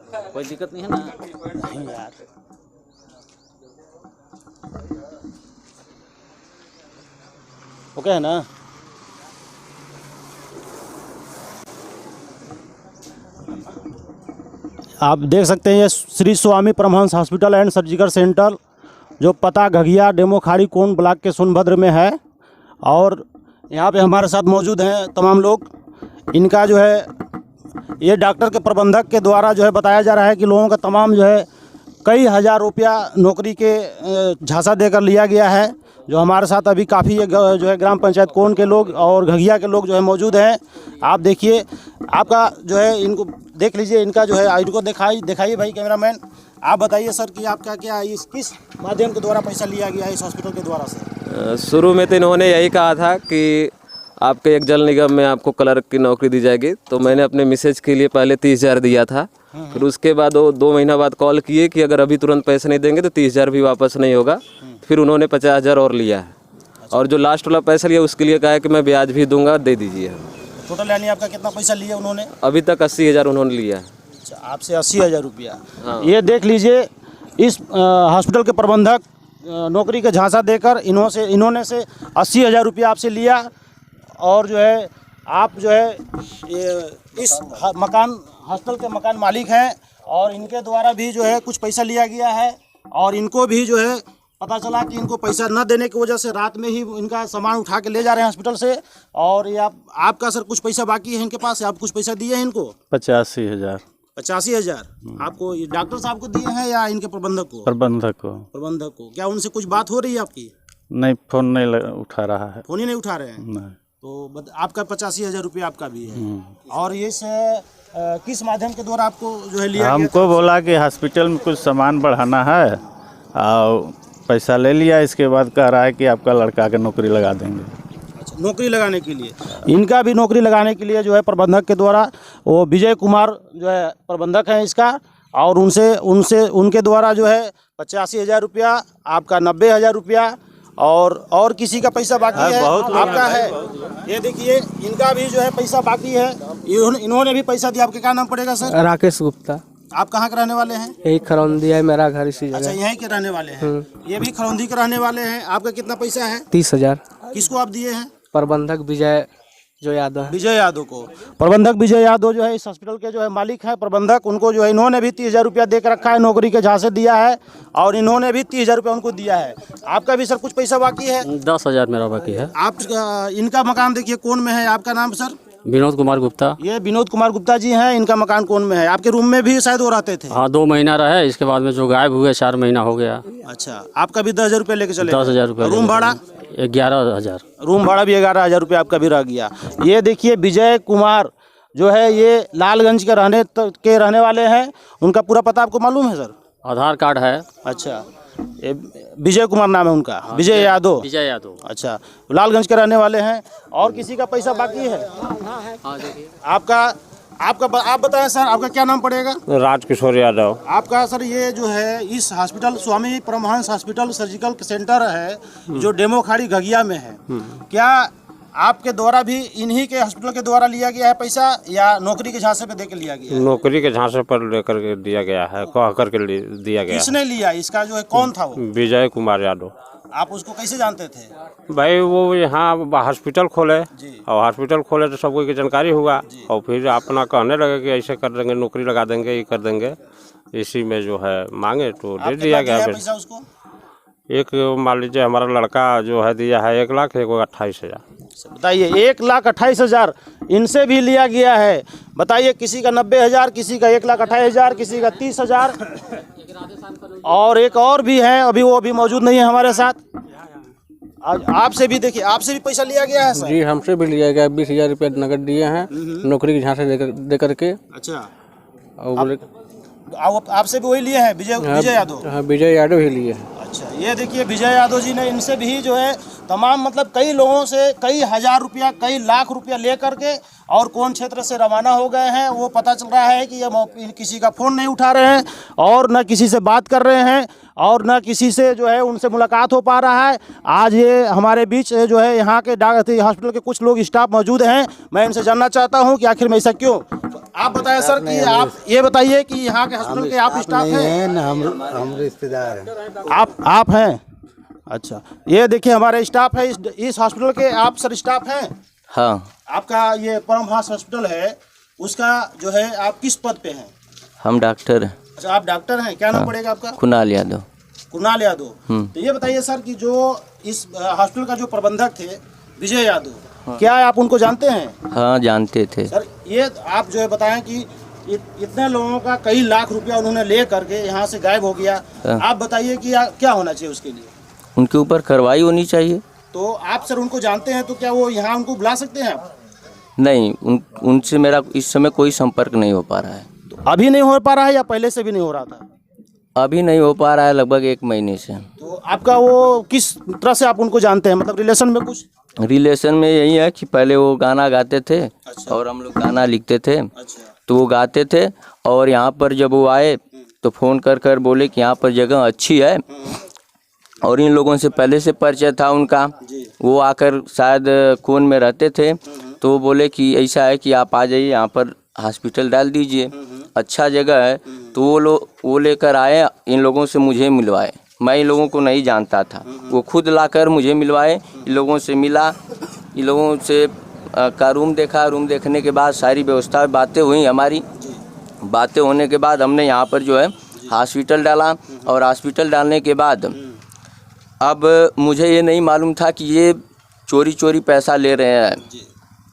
कोई दिक्कत नहीं है ना? नहीं यार, ओके है ना? आप देख सकते हैं ये Shri Swami Paramhansa hospital and surgical centre, जो पता घघिया डेमोखाड़ी कोन ब्लॉक के सोनभद्र में है। और यहाँ पे हमारे साथ मौजूद हैं तमाम लोग। इनका जो है ये डॉक्टर के प्रबंधक के द्वारा जो है बताया जा रहा है कि लोगों का तमाम जो है कई हज़ार रुपया नौकरी के झांसा देकर लिया गया है। जो हमारे साथ अभी काफ़ी जो है ग्राम पंचायत कोन के लोग और घघिया के लोग जो है मौजूद हैं। आप देखिए, आपका जो है इनको देख लीजिए, इनका जो है आईडी को दिखाइए भाई कैमरामैन। आप बताइए सर कि आपका क्या इस किस माध्यम के द्वारा पैसा लिया गया है इस हॉस्पिटल के द्वारा से? शुरू में तो इन्होंने यही कहा था कि आपके एक जल निगम में आपको क्लर्क की नौकरी दी जाएगी, तो मैंने अपने मिसेज के लिए पहले 30,000 दिया था। फिर उसके बाद वो 2 महीना बाद कॉल किए कि अगर अभी तुरंत पैसे नहीं देंगे तो 30,000 भी वापस नहीं होगा। फिर उन्होंने 50,000 और लिया है, और जो लास्ट वाला पैसा लिया उसके लिए कहा है कि मैं ब्याज भी दूंगा, दे दीजिए। टोटल यानी आपका कितना पैसा लिया उन्होंने? अभी तक 80,000 उन्होंने लिया है। अच्छा, आपसे 80,000 रुपया। ये देख लीजिए, इस हॉस्पिटल के प्रबंधक नौकरी का झांसा देकर इन्होंने से 80,000 रुपया आपसे लिया। और जो है आप जो है इस मकान हॉस्टल के मकान मालिक हैं, और इनके द्वारा भी जो है कुछ पैसा लिया गया है। और इनको भी जो है पता चला कि इनको पैसा न देने की वजह से रात में ही इनका सामान उठा के ले जा रहे हैं हॉस्पिटल से। और ये आपका सर कुछ पैसा बाकी है इनके पास? आप कुछ पैसा दिए हैं इनको? 85,000। 85,000 आपको ये डॉक्टर साहब को दिए हैं या इनके प्रबंधक को? प्रबंधक को। क्या उनसे कुछ बात हो रही है आपकी? नहीं, फोन नहीं उठा रहा है। फोन ही नहीं उठा रहे हैं? नहीं। तो आपका 85,000 रुपया आपका भी है। और ये किस माध्यम के द्वारा आपको जो है लिया? हमको बोला कि हॉस्पिटल में कुछ सामान बढ़ाना है और पैसा ले लिया। इसके बाद कह रहा है कि आपका लड़का के नौकरी लगा देंगे। अच्छा, नौकरी लगाने के लिए इनका भी नौकरी लगाने के लिए जो है प्रबंधक के द्वारा, वो विजय कुमार जो है प्रबंधक है इसका, और उनके द्वारा जो है 85,000 रुपया, आपका 90,000 रुपया, और किसी का पैसा बाकी है आपका है। ये देखिए, इनका भी जो है पैसा बाकी है। इन्होंने भी पैसा दिया। आपके क्या नाम पड़ेगा सर? राकेश गुप्ता। आप कहाँ के रहने वाले हैं? यही खरौंदी है, मेरा घर इसी जगह। अच्छा, यहीं के रहने वाले हैं। ये भी खरौंदी के रहने वाले हैं। आपका कितना पैसा है? 30,000। किसको आप दिए हैं? प्रबंधक विजय यादव है। विजय यादव को। प्रबंधक विजय यादव जो है इस हॉस्पिटल के जो है मालिक हैं, प्रबंधक, उनको जो है इन्होंने भी 30,000 रुपया दे कर रखा है, नौकरी के झांसे दिया है। और इन्होंने भी 30,000 रुपया उनको दिया है। आपका भी सर कुछ पैसा बाकी है? 10,000 मेरा बाकी है। आप इनका मकान देखिए कौन में है? आपका नाम सर? विनोद कुमार गुप्ता। ये विनोद कुमार गुप्ता जी हैं। इनका मकान कौन में है? आपके रूम में भी शायद वो रहते थे? हाँ, 2 महीना रहे, इसके बाद में जो गायब हुए 4 महीना हो गया। अच्छा, आपका भी 10,000 रुपया लेके चले? 10,000 रुपया। रूम भाड़ा? 11,000। रूम भाड़ा भी 11,000 रुपया आपका भी रह गया। ये देखिए, विजय कुमार जो है ये लालगंज के रहने वाले हैं। उनका पूरा पता आपको मालूम है सर? आधार कार्ड है। अच्छा, ये विजय कुमार नाम है उनका? विजय यादव। विजय यादव। अच्छा, लालगंज के रहने वाले हैं। और किसी का पैसा बाकी है? आप बताएं सर, आपका क्या नाम पड़ेगा? राजकिशोर यादव। आपका सर ये जो है इस हॉस्पिटल स्वामी परमहंस हॉस्पिटल सर्जिकल सेंटर है जो डेमोखाड़ी घघिया में है, क्या आपके द्वारा भी इन्हीं के हॉस्पिटल के द्वारा लिया गया है पैसा, या नौकरी के झांसे पे देकर लिया गया है? नौकरी के झांसे पर लेकर के दिया गया है, कह करके दिया गया। किसने लिया? इसका जो है कौन था वो? विजय कुमार यादव। आप उसको कैसे जानते थे? भाई वो यहाँ हॉस्पिटल खोले, और हॉस्पिटल खोले तो सबको की जानकारी हुआ, और फिर अपना कहने लगे कि ऐसे कर देंगे, नौकरी लगा देंगे, ये कर देंगे। इसी में जो है मांगे तो दे दिया गया पैसा उसको। एक मान लीजिए हमारा लड़का जो है दिया है 1 लाख, 1,28,000। बताइए, 1,28,000 इनसे भी लिया गया है। बताइए, किसी का 90,000, किसी का 1,28,000, किसी का 30,000, और एक और भी है, अभी वो अभी मौजूद नहीं है हमारे साथ। आपसे भी देखिए, आपसे भी पैसा लिया गया है सर? जी, हमसे भी लिया गया। 20,000 रुपया नकद दिए हैं नौकरी के झांसे दे करके। अच्छा, और आपसे भी वही लिए हैं? विजय यादव? हाँ, विजय यादव ही लिए हैं। अच्छा, ये देखिए विजय यादव जी ने इनसे भी जो है तमाम मतलब कई लोगों से कई हज़ार रुपया, कई लाख रुपया ले करके और कौन क्षेत्र से रवाना हो गए हैं वो पता चल रहा है कि ये किसी का फ़ोन नहीं उठा रहे हैं और न किसी से बात कर रहे हैं और न किसी से जो है उनसे मुलाकात हो पा रहा है। आज ये हमारे बीच जो है यहाँ के हॉस्पिटल के कुछ लोग स्टाफ मौजूद हैं। मैं इनसे जानना चाहता हूँ कि आखिर में ऐसा क्यों। आप बताएं सर कि आप ये बताइए कि यहाँ के हॉस्पिटल के आप स्टाफ हैं? हम रिश्तेदार हैं। आप हैं? अच्छा, ये देखिए हमारे स्टाफ है इस हॉस्पिटल के। आप सर स्टाफ हैं? हाँ, आपका ये परमहंस हॉस्पिटल है, उसका जो है आप किस पद पे हैं? हम डॉक्टर हैं। अच्छा, आप डॉक्टर हैं। क्या नाम पड़ेगा आपका? कुणाल यादव। कुणाल यादव। तो ये बताइए सर कि जो इस हॉस्पिटल का जो प्रबंधक थे विजय यादव, क्या आप उनको जानते हैं? हाँ, जानते थे। सर ये आप जो है बताएं कि इतने लोगों का कई लाख रुपया उन्होंने ले करके यहाँ से गायब हो गया। आप बताइए कि क्या होना चाहिए उसके लिए? उनके ऊपर कार्रवाई होनी चाहिए। तो आप सर उनको जानते हैं तो क्या वो यहाँ उनको बुला सकते हैं आप? नहीं, उनसे मेरा इस समय कोई संपर्क नहीं हो पा रहा है। तो अभी नहीं हो पा रहा है या पहले से भी नहीं हो रहा था? अभी नहीं हो पा रहा है, लगभग 1 महीने से। तो आपका वो किस तरह से आप उनको जानते हैं, मतलब रिलेशन में कुछ? रिलेशन में यही है कि पहले वो गाना गाते थे। अच्छा। और हम लोग गाना लिखते थे। अच्छा। तो वो गाते थे और यहाँ पर जब वो आए तो फ़ोन कर बोले कि यहाँ पर जगह अच्छी है। और इन लोगों से पहले से परिचय था उनका। वो आकर शायद कोन में रहते थे, तो वो बोले कि ऐसा है कि आप आ जाइए, यहाँ पर हॉस्पिटल डाल दीजिए, अच्छा जगह है। तो वो लेकर आए, इन लोगों से मुझे मिलवाए। मैं इन लोगों को नहीं जानता था, वो खुद लाकर मुझे मिलवाए। इन लोगों से मिला, इन लोगों से का रूम देखा। रूम देखने के बाद सारी व्यवस्था, बातें हुई हमारी। बातें होने के बाद हमने यहाँ पर जो है हॉस्पिटल डाला। और हॉस्पिटल डालने के बाद अब मुझे ये नहीं मालूम था कि ये चोरी पैसा ले रहे हैं।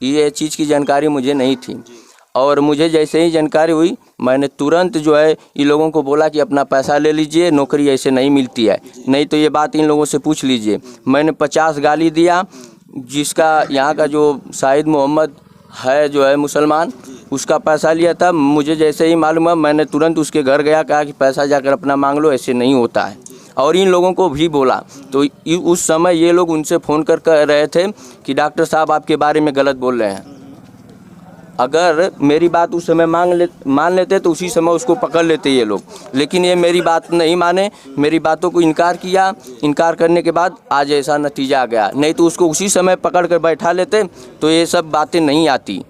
ये चीज़ की जानकारी मुझे नहीं थी। और मुझे जैसे ही जानकारी हुई, मैंने तुरंत जो है इन लोगों को बोला कि अपना पैसा ले लीजिए, नौकरी ऐसे नहीं मिलती है, नहीं तो ये बात इन लोगों से पूछ लीजिए। मैंने 50 गाली दिया, जिसका यहाँ का जो शाहिद मोहम्मद है जो है मुसलमान, उसका पैसा लिया था। मुझे जैसे ही मालूम है, मैंने तुरंत उसके घर गया, कहा कि पैसा जाकर अपना मांग लो, ऐसे नहीं होता है। और इन लोगों को भी बोला। तो उस समय ये लोग उनसे फ़ोन कर रहे थे कि डॉक्टर साहब आपके बारे में गलत बोल रहे हैं। अगर मेरी बात उस समय मान लेते तो उसी समय उसको पकड़ लेते ये लोग, लेकिन ये मेरी बात नहीं माने, मेरी बातों को इनकार किया। इनकार करने के बाद आज ऐसा नतीजा आ गया। नहीं तो उसको उसी समय पकड़ कर बैठा लेते तो ये सब बातें नहीं आती।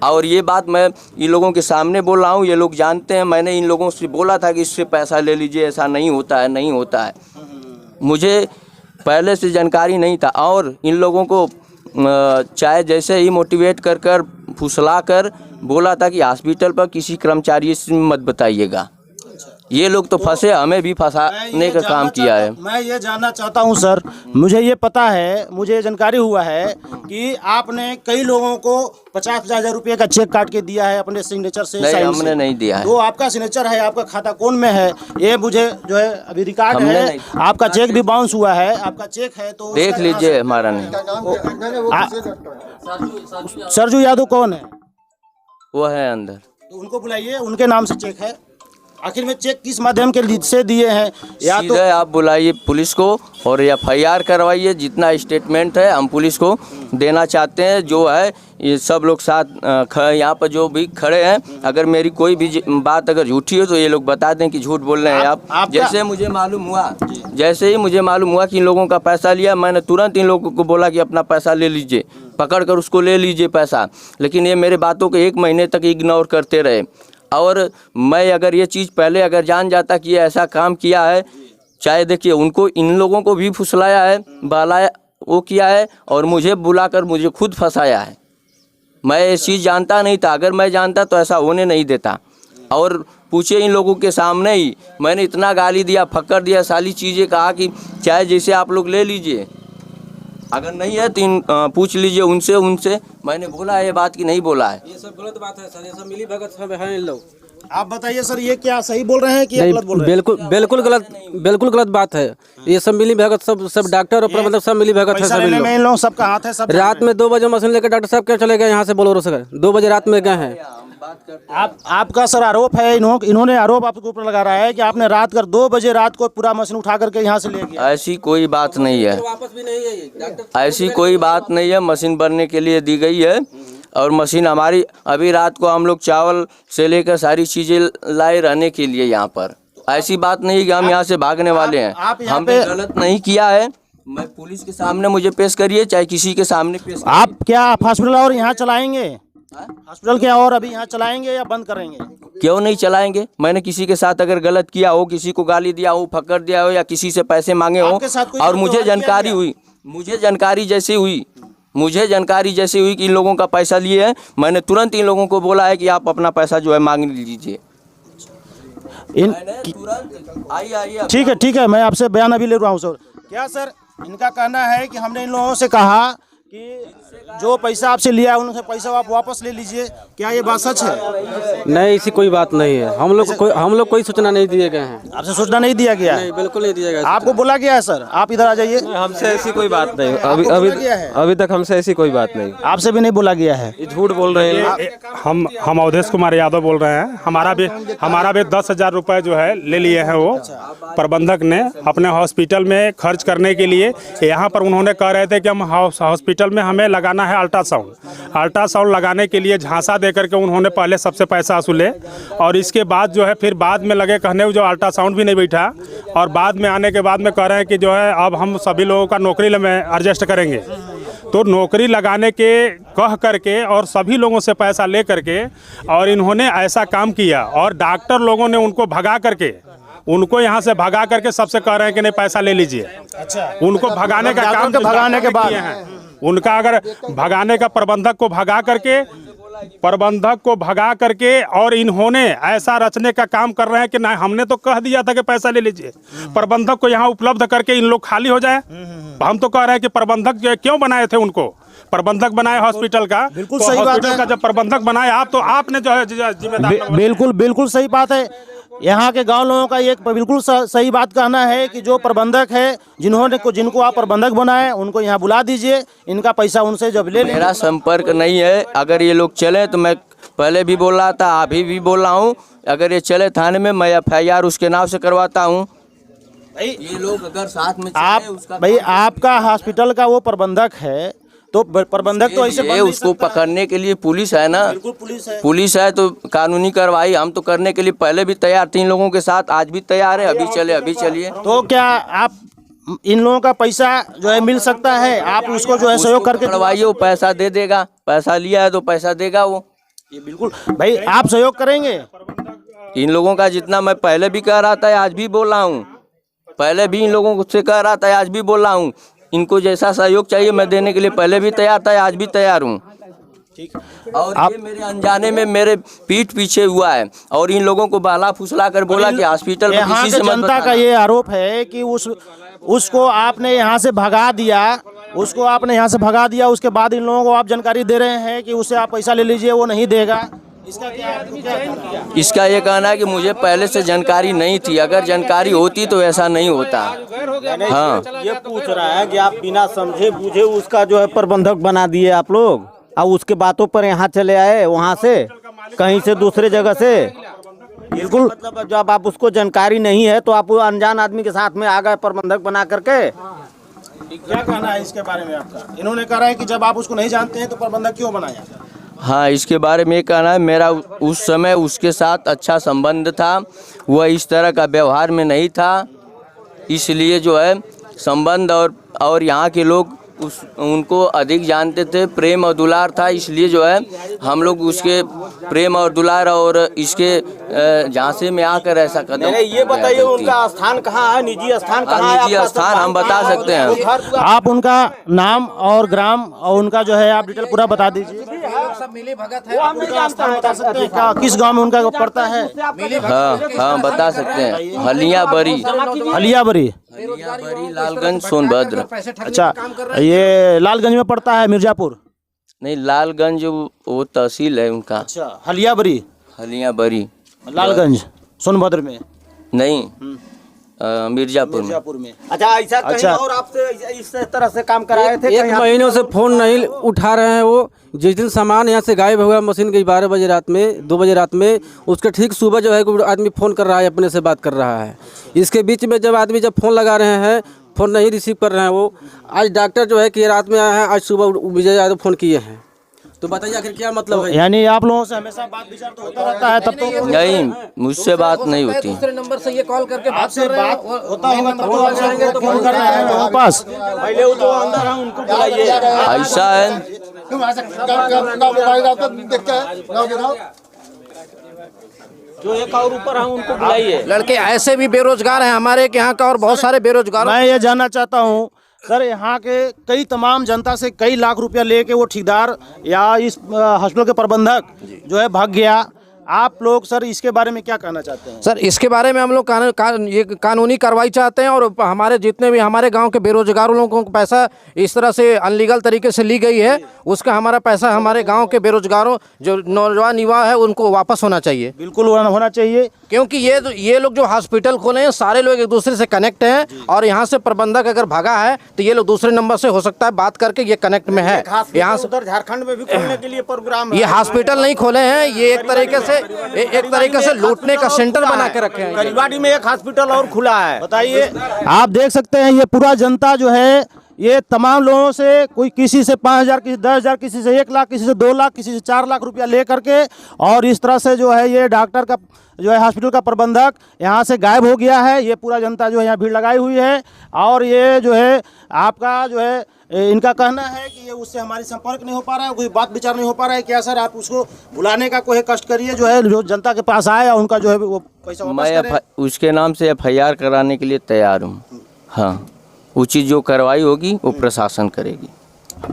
और ये बात मैं इन लोगों के सामने बोल रहा हूँ, ये लोग जानते हैं। मैंने इन लोगों से बोला था कि इससे पैसा ले लीजिए, ऐसा नहीं होता है, नहीं होता है। मुझे पहले से जानकारी नहीं था। और इन लोगों को चाहे जैसे ही मोटिवेट कर फुसला कर बोला था कि हॉस्पिटल पर किसी कर्मचारी से मत बताइएगा। ये लोग तो फंसे, हमें भी फंसाने का काम किया है। मैं ये जानना चाहता हूँ सर, मुझे ये पता है, मुझे जानकारी हुआ है कि आपने कई लोगों को 50,000 रुपये का चेक काट के दिया है अपने सिग्नेचर से। नहीं, हमने नहीं दिया है। तो आपका सिग्नेचर है, आपका खाता कौन में है, ये मुझे जो है अभी रिकॉर्ड है। आपका चेक भी बाउंस हुआ है, आपका चेक है तो देख लीजिए, हमारा नहीं। सरजू यादव कौन है? वो है अंदर। तो उनको बुलाइए, उनके नाम से चेक है। आखिर में चेक किस माध्यम के से दिए हैं? या तो सीधे आप बुलाइए पुलिस को और FIR करवाइए। जितना स्टेटमेंट है हम पुलिस को देना चाहते हैं। जो है ये सब लोग साथ यहाँ पर जो भी खड़े हैं, अगर मेरी कोई भी बात अगर झूठी हो तो ये लोग बता दें कि झूठ बोल रहे हैं आप। जैसे मुझे मालूम हुआ कि इन लोगों का पैसा लिया, मैंने तुरंत इन लोगों को बोला कि अपना पैसा ले लीजिए, पकड़ कर उसको ले लीजिए पैसा। लेकिन ये मेरे बातों को 1 महीने तक इग्नोर करते रहे। और मैं अगर ये चीज़ पहले अगर जान जाता कि ये ऐसा काम किया है, चाहे देखिए उनको, इन लोगों को भी फुसलाया है, बहलाया, वो किया है, और मुझे बुलाकर मुझे खुद फंसाया है। मैं ये चीज़ जानता नहीं था। अगर मैं जानता तो ऐसा होने नहीं देता। और पूछे इन लोगों के सामने ही मैंने इतना गाली दिया, फक्कर दिया, सारी चीज़ें कहा कि चाहे जैसे आप लोग ले लीजिए, अगर नहीं है तो पूछ लीजिए उनसे। मैंने बोला ये बात की नहीं बोला है। ये सब गलत बात है सर, ये सब मिली भगत सब है इन लोग। आप बताइए सर, ये क्या सही बोल रहे हैं कि गलत बोल रहे हैं? बिल्कुल गलत बात है। ये सब मिली भगत, सब डॉक्टर और प्रबंधक सब मिली भगत है। सब इन लोग सबका हाथ है। सब रात में 2 बजे मशीन लेकर डॉक्टर साहब क्या चले गए यहाँ से बोलोरो से, 2 बजे रात में गए हैं। आपका सर आरोप है, इन्होंने आरोप आपके ऊपर लगा रहा है कि आपने रात कर 2 बजे रात को पूरा मशीन उठा करके यहाँ से ले गया। ऐसी कोई बात नहीं है, वापस भी नहीं है ये डॉक्टर। ऐसी कोई बात नहीं है। मशीन बनने के लिए दी गई है। और मशीन हमारी, अभी रात को हम लोग चावल से लेकर सारी चीज़ें लाए रहने के लिए यहाँ पर। ऐसी बात नहीं कि हम यहाँ से भागने वाले हैं। आप यहाँ हमने गलत नहीं किया है। मैं पुलिस के सामने मुझे पेश करिए, चाहे किसी के सामने पेश करिए। आप क्या हॉस्पिटल और यहाँ चलाएंगे? हॉस्पिटल क्या और अभी यहाँ चलाएंगे या बंद करेंगे? क्यों नहीं चलाएंगे? मैंने किसी के साथ अगर गलत किया हो, किसी को गाली दिया हो, फक्कर दिया हो या किसी से पैसे मांगे हो आपके साथ कोई और मुझे व्यवहार जानकारी किया हुई, मुझे जानकारी जैसी हुई कि इन लोगों का पैसा लिए हैं, मैंने तुरंत इन लोगों को बोला है कि आप अपना पैसा जो है मांग लीजिए। तुरंत आइए। ठीक है, मैं आपसे बयान अभी ले रहा हूँ सर। क्या सर, इनका कहना है कि हमने इन लोगों से कहा कि जो पैसा आपसे लिया है उनसे पैसा आप वापस ले लीजिए, क्या ये बात सच है? नहीं, ऐसी कोई बात नहीं है। हम लोग कोई सूचना नहीं दिए गए हैं। आपसे सूचना नहीं दिया गया है? नहीं, बिल्कुल नहीं दिया गया। आपको बोला गया है सर, आप इधर आ जाइए। हमसे ऐसी कोई बात नहीं, अभी तक हमसे ऐसी कोई बात नहीं। आपसे भी नहीं बोला गया है? ये झूठ बोल रहे हैं। हम अवधेश कुमार यादव बोल रहे हैं। हमारा भी 10,000 रुपये जो है ले लिए हैं वो प्रबंधक ने अपने हॉस्पिटल में खर्च करने के लिए। यहाँ पर उन्होंने कह रहे थे कि हम हॉस्पिटल में हमें लगाना है अल्ट्रासाउंड लगाने के लिए झांसा दे करके उन्होंने पहले सबसे पैसा वसूले और इसके बाद जो है फिर बाद में लगे कहने जो अल्ट्रासाउंड भी नहीं बैठा और बाद में आने के बाद में कह रहे हैं कि जो है अब हम सभी लोगों का नौकरी में एडजस्ट करेंगे। तो नौकरी लगाने के कह करके और सभी लोगों से पैसा ले करके और इन्होंने ऐसा काम किया और डॉक्टर लोगों ने उनको भगा करके सबसे कह रहे हैं कि नहीं पैसा ले लीजिए। अच्छा, उनको भगाने का काम भगाने के बाद उनका अगर भगाने का प्रबंधक को भगा करके और इन्होंने ऐसा रचने का काम कर रहे हैं कि नहीं हमने तो कह दिया था कि पैसा ले लीजिए, प्रबंधक को यहाँ उपलब्ध करके इन लोग खाली हो जाए। हम तो कह रहे हैं कि प्रबंधक क्यों बनाए थे, उनको प्रबंधक बनाए हॉस्पिटल का। बिल्कुल सही बात है। जब प्रबंधक बनाए आप तो आपने जो है जिम्मेदार। बिल्कुल सही बात है। यहाँ के गांव लोगों का एक बिल्कुल सही बात कहना है कि जो प्रबंधक है जिनको आप प्रबंधक बनाए उनको यहाँ बुला दीजिए, इनका पैसा उनसे जब ले मेरा संपर्क नहीं है। अगर ये लोग चले तो मैं पहले भी बोल रहा था, अभी भी बोल रहा हूँ, अगर ये चले थाने में मैं FIR उसके नाम से करवाता हूँ। ये लोग अगर साथ में भाई आपका हॉस्पिटल का वो प्रबंधक है तो प्रबंधक तो ऐसे उसको पकड़ने के लिए पुलिस है ना। बिल्कुल पुलिस है तो कानूनी कार्रवाई हम तो करने के लिए पहले भी तैयार 3 लोगों के साथ, आज भी तैयार है। अभी चलिए। तो क्या आप इन लोगों का पैसा जो है मिल सकता है? आप उसको जो है सहयोग करके करवाइए, वो पैसा दे देगा। पैसा लिया है तो पैसा देगा वो। ये बिल्कुल भाई आप सहयोग करेंगे इन लोगों का, जितना मैं पहले भी कह रहा था आज भी बोल रहा हूँ, पहले भी इन लोगों से कह रहा था आज भी बोल रहा हूँ। इनको जैसा सहयोग चाहिए मैं देने के लिए पहले भी तैयार था, आज भी तैयार हूँ। और ये मेरे अनजाने में मेरे पीठ पीछे हुआ है और इन लोगों को बहला फुसला कर बोला कि हॉस्पिटल में किसी से मत जनता का ये आरोप है कि उसको आपने यहाँ से भगा दिया, उसके बाद इन लोगों को आप जानकारी दे रहे हैं कि उससे आप पैसा ले लीजिए, वो नहीं देगा। इसका क्या इसका ये कहना है कि मुझे पहले से जानकारी नहीं थी। अगर जानकारी होती तो ऐसा नहीं होता। हाँ, ये पूछ रहा है कि आप बिना समझे बूझे उसका जो है प्रबंधक बना दिए आप लोग और उसके बातों पर यहाँ चले आए, वहाँ से कहीं से दूसरे जगह से। बिल्कुल, मतलब जब आप उसको जानकारी नहीं है तो आप अनजान आदमी के साथ में आ गए प्रबंधक बना करके। क्या कहना है इसके बारे में आपका? इन्होंने कहा है कि जब आप उसको नहीं जानते हैं तो प्रबंधक क्यों बनाया? हाँ, इसके बारे में कहना है मेरा उस समय उसके साथ अच्छा संबंध था, वह इस तरह का व्यवहार में नहीं था, इसलिए जो है संबंध और यहाँ के लोग उनको अधिक जानते थे, प्रेम और दुलार था, इसलिए जो है हम लोग उसके प्रेम और दुलार और इसके झांसे में आकर ऐसा कदम। ये बताइए उनका स्थान कहाँ है, निजी स्थान कहाँ है? निजी स्थान हम बता सकते हैं। आप उनका नाम और ग्राम और उनका जो है आप डिटेल पूरा बता दीजिए। सब मिली भगत है, उनका स्थान बता सकते हैं क्या, किस गांव में उनका पड़ता है? हाँ बता सकते हैं। हलियाबरी, लालगंज, सोनभद्र। अच्छा, ये लालगंज में पड़ता है? मिर्जापुर नहीं, लालगंज वो तहसील है उनका। अच्छा, हलियाबरी लालगंज सोनभद्र में नहीं, मिर्जापुर में। अच्छा, ऐसा कहीं और आपसे इस तरह से काम कराए थे? 1 महीनों से फोन नहीं उठा रहे हैं वो। जिस दिन सामान यहाँ से गायब हुआ मशीन के 12 बजे रात में, 2 बजे रात में, उसके ठीक सुबह जो है आदमी फ़ोन कर रहा है, अपने से बात कर रहा है। इसके बीच में जब आदमी फ़ोन लगा रहे हैं, फ़ोन नहीं रिसीव कर रहे हैं वो। आज डॉक्टर जो है कि रात में आए हैं, आज सुबह विजय यादव फ़ोन किए हैं तो बताइए आखिर क्या मतलब है? यानी आप लोगों से हमेशा बात विचार तो होता रहता है, तब तो नहीं, मुझसे बात नहीं होती। दूसरे नंबर से ये कॉल करके बात आपसे कर रहे हैं, बात होता होगा तब तो आपसे फोन कर रहे हैं लोगों के पास। पहले वो जो अंदर है उनको बुलाइए। ऐसा है, जो एक और ऊपर है उनको बुलाइए। लड़के ऐसे भी बेरोजगार हैं हमारे के यहाँ का, और बहुत सारे बेरोजगार। मैं ये जानना चाहता हूँ सर, यहाँ के कई तमाम जनता से कई लाख रुपया लेके वो ठेकेदार या इस हॉस्पिटल के प्रबंधक जो है भाग गया। आप लोग सर इसके बारे में क्या कहना चाहते हैं? सर इसके बारे में हम लोग ये कानूनी कार्रवाई चाहते हैं, और हमारे जितने भी हमारे गांव के बेरोजगार लोगों को पैसा इस तरह से अनलीगल तरीके से ली गई है, उसका हमारा पैसा हमारे गांव के बेरोजगारों जो नौजवान युवा है उनको वापस होना चाहिए। बिल्कुल होना चाहिए, क्योंकि ये लोग जो हॉस्पिटल खोले हैं सारे लोग एक दूसरे से कनेक्ट हैं, और यहाँ से प्रबंधक अगर भागा है तो ये लोग दूसरे नंबर से हो सकता है बात करके ये कनेक्ट में है। यहाँ से उधर झारखंड में भी खोलने के लिए प्रोग्राम है। ये हॉस्पिटल नहीं खोले हैं, ये एक तरीके से लूटने का सेंटर बना के रखे हैं। करीबाड़ी में एक हॉस्पिटल और खुला है। बताइए, आप देख सकते हैं ये पूरा जनता जो है ये तमाम लोगों से, कोई किसी से 5,000, किसी 10,000, किसी से 1 लाख, किसी से 2 लाख, किसी से 4 लाख रुपया ले करके, और इस तरह से जो है ये डॉक्टर का जो है हॉस्पिटल का प्रबंधक यहाँ से गायब हो गया है। ये पूरा जनता जो है यहाँ भीड़ लगाई हुई है, और ये जो है आपका जो है इनका कहना है कि ये उससे हमारी संपर्क नहीं हो पा रहा है, कोई बात विचार नहीं हो पा रहा है। क्या सर आप उसको बुलाने का कोई कष्ट करिए, जो है जो जनता के पास आए और उनका जो है वो पैसा वापस करें। मैं उसके नाम से FIR कराने के लिए तैयार हूँ। हाँ, उचित जो कार्रवाई होगी वो प्रशासन करेगी।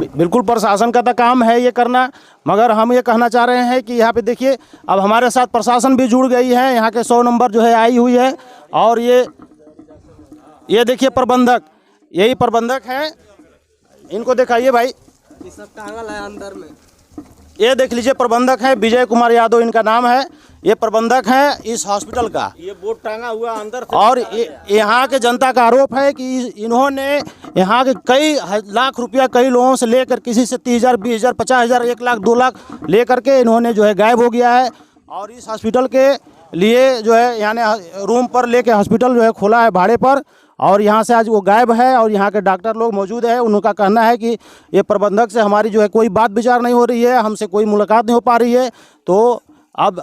बिल्कुल प्रशासन का तो काम है ये करना, मगर हम ये कहना चाह रहे हैं कि यहाँ पे देखिए अब हमारे साथ प्रशासन भी जुड़ गई है, यहाँ के 100 नंबर जो है आई हुई है, और ये देखिए प्रबंधक, यही प्रबंधक हैं, इनको दिखाइए भाई, सब टांगल है अंदर में। ये देख लीजिए प्रबंधक है, विजय कुमार यादव इनका नाम है, ये प्रबंधक है इस हॉस्पिटल का। ये बोर्ड टांगा हुआ अंदर से। और यहाँ के जनता का आरोप है कि इन्होंने यहाँ के कई लाख रुपया कई लोगों से लेकर, किसी से 30,000, 20,000, 50,000, 1 लाख, 2 लाख लेकर के इन्होंने जो है गायब हो गया है, और इस हॉस्पिटल के लिए जो है यानी रूम पर लेके हॉस्पिटल जो है खोला है भाड़े पर, और यहाँ से आज वो गायब है, और यहाँ के डॉक्टर लोग मौजूद है। उनका कहना है कि ये प्रबंधक से हमारी जो है कोई बात विचार नहीं हो रही है, हमसे कोई मुलाकात नहीं हो पा रही है। तो अब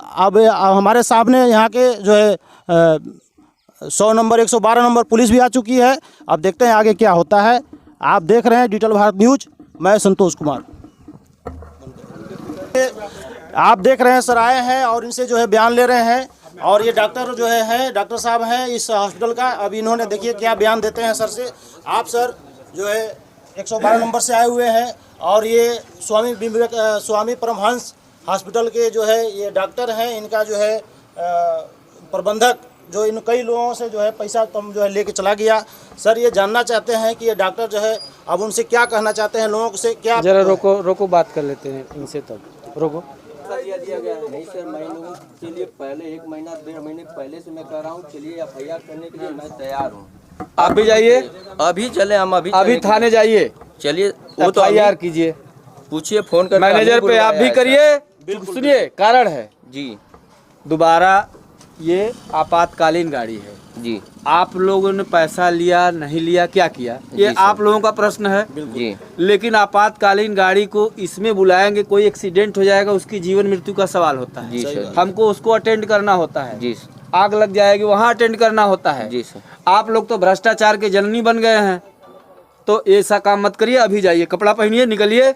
हमारे सामने यहाँ के जो है 100 नंबर 112 नंबर पुलिस भी आ चुकी है। अब देखते हैं आगे क्या होता है। आप देख रहे हैं डिजिटल भारत न्यूज, मैं संतोष कुमार। आप देख रहे हैं सर आए हैं और इनसे जो है बयान ले रहे हैं, और ये डॉक्टर जो है डॉक्टर साहब हैं इस हॉस्पिटल का। अब इन्होंने देखिए क्या बयान देते हैं सर से। आप सर जो है 112 नंबर से आए हुए हैं, और ये स्वामी परमहंस हॉस्पिटल के जो है ये डॉक्टर हैं, इनका जो है प्रबंधक जो इन कई लोगों से जो है पैसा जो है लेके चला गया। सर ये जानना चाहते हैं कि ये डॉक्टर जो है अब उनसे क्या कहना चाहते हैं, लोगों से क्या। जरा रोको बात कर लेते हैं इनसे, तब रोको। नहीं सर, मैं लोगों के लिए पहले 1 महीना 1.5 महीने पहले से मैं कह रहा हूँ, चलिए FIR करने के लिए मैं तैयार हूँ। आप भी जाइए, अभी चले, हम अभी थाने जाइए, चलिए। वो तो FIR कीजिए, पूछिए, फोन कर मैनेजर पे आप भी करिए। सुनिए, कारण है जी, दोबारा ये आपातकालीन गाड़ी है जी, आप लोगों ने पैसा लिया नहीं लिया, क्या किया, ये आप लोगों का प्रश्न है जी। लेकिन आपातकालीन गाड़ी को इसमें बुलाएंगे, कोई एक्सीडेंट हो जाएगा, उसकी जीवन मृत्यु का सवाल होता है जी सर। हमको उसको अटेंड करना होता है जी, आग लग जाएगी वहाँ अटेंड करना होता है जी सर। आप लोग तो भ्रष्टाचार के जननी बन गए हैं, तो ऐसा काम मत करिए। अभी जाइए, कपड़ा पहनिए, निकलिए।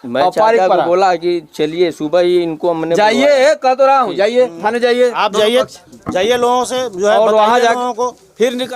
मैं चाचा को बोला कि चलिए सुबह ही इनको हमने जाइए, कह तो रहा हूँ, जाइए थाने जाइए, आप जाइए लोगों से जो है और वहाँ बताइए जाके लोगों को। फिर निकल